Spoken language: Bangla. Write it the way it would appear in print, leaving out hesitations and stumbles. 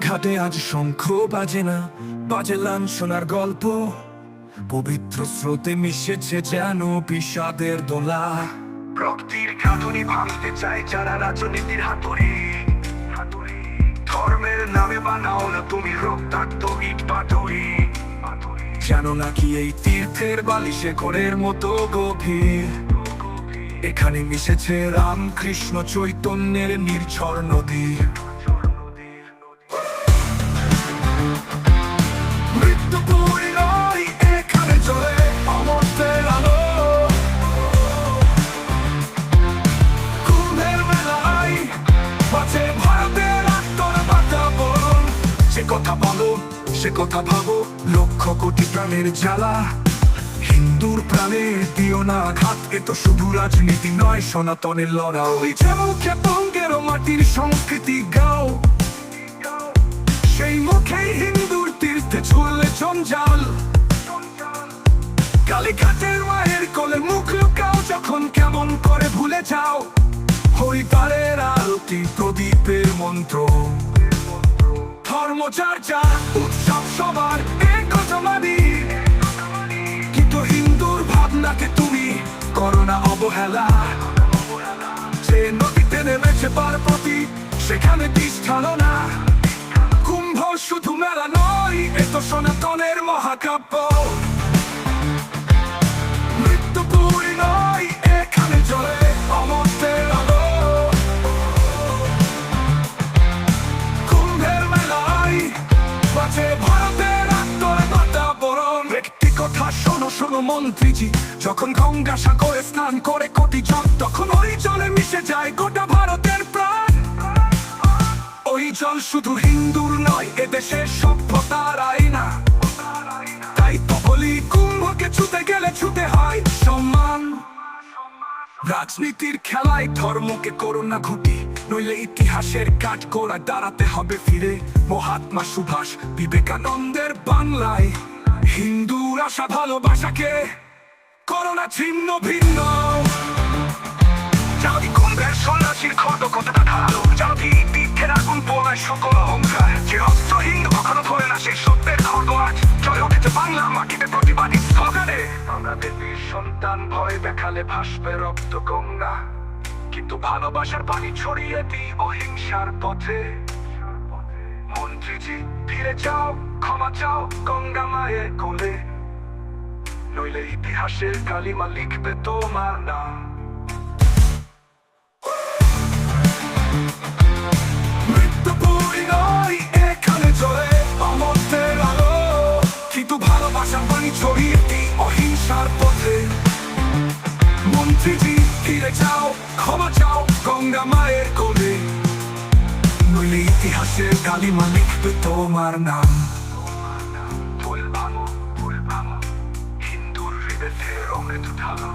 ঘাটে আজ শঙ্খ বাজে না, বাজে লাঞ্ছনার গল্প। পবিত্র স্রোতে মিশেছে যেন বিষাদের দোলা। রক্তের গাঁথনি ভাঙতে চায় যারা রাজনীতির হাতুড়ি। ধর্মের নামে বানাও না তুমি রক্তাক্ত ইট পাথরি। জানো নাকি এই তীর্থের বালিশে ঘোরের মতো গভীর। এখানে মিশেছে রামকৃষ্ণ চৈতন্যের নির্ঝর নদী। সে কথা ভাবো, লক্ষ কোটি প্রাণের জ্বালা। হিন্দুর প্রাণে দিও না ঘাত, এ তো শুধু রাজনীতি নয়, সনাতনের লড়াই। মুখে বঙ্গের মাটির সংস্কৃতি গাও, সেই মুখেই হিন্দুর তীর্থে ছুড়লে জঞ্জাল। কালীঘাটের মায়ের কোলে মুখ লুকাও, যখন কেমন করে ভুলে যাও হরিদ্বারের আরতি প্রদীপের মন্ত্র। ধর্ম যার যা, উৎসব সবার একতা মানি, কিন্তু হিন্দুর ভাবনাকে তুমি করো না অবহেলা। যে নদীতে নেমেছে পার্বতী, সেখানে তিষ্ঠালো না। কুম্ভ শুধু মেলা নয়, এ তো সনাতনের মহাকাব্য। মৃত্যুপুরী নয়, এখানে জ্বলে অমর্তের আলো। কুম্ভের মেলায় বাজে ভারতের আত্মার বাতাবরণ। একটি কথা শোনো শোনো মন্ত্রীজি, যখন গঙ্গা সাগরে স্নান করে কোটি জন, তখন ওই জলে মিশে যায় গোটা ভারতের প্রাণ। ওই জল শুধু হিন্দুর নয়, এদেশের সভ্যতার আয়না। তাই তো বলি, কুম্ভকে ছুতে গেলে ছুতে হয় সম্মান। রাজনীতির খেলায় ধর্মকে করো না ঘুটি, নইলে ইতিহাসের কাঠ গোড়ায় দাঁড়াতে হবে ফিরে। মহাত্মা সুভাষ বিবেকানন্দের বাংলায় হিন্দুর আশা ভালোবাসাকে করো না ছিন্ন ভিন্ন। জাতি কুম্ভের সন্ন্যাসীর ক্ষত কতটা ধারালো, জাতি তীর্থের আগুন পোড়ায় সকল অহংকার। যে অস্ত্র হিন্দু কখনো ধরে না, সেই সত্যের খড়গ আজ চলে উঠেছে বাংলা মাটিতে প্রতিবাদী স্লোগানে। আমরা দেবীর সন্তান, ভয় দেখালে ভাসবে রক্ত গঙ্গা, কিন্তু ভালোবাসার পানি ছড়িয়ে দিই অহিংসার পথে। মন্ত্রীজি ফিরে যাও, ক্ষমা চাও গঙ্গা মায়ের কোলে, নইলে ইতিহাসের কালিমা লিখবে তোমার নাম। মৃত্যুপুরী নয়, এখানে জ্বলে অমর্তের আলো, কিন্তু ভালোবাসার পানি ছড়িয়ে দিই অহিংসার পথে। মন্ত্রীজি ফিরে যাও, ক্ষমা চাও গঙ্গা মায়ের কোলে, নইলে ইতিহাসের কালিমা লিখবে তোমার নাম। ফুল ভাঙো, হিন্দুর হৃদয়ে অমৃত ঢালো।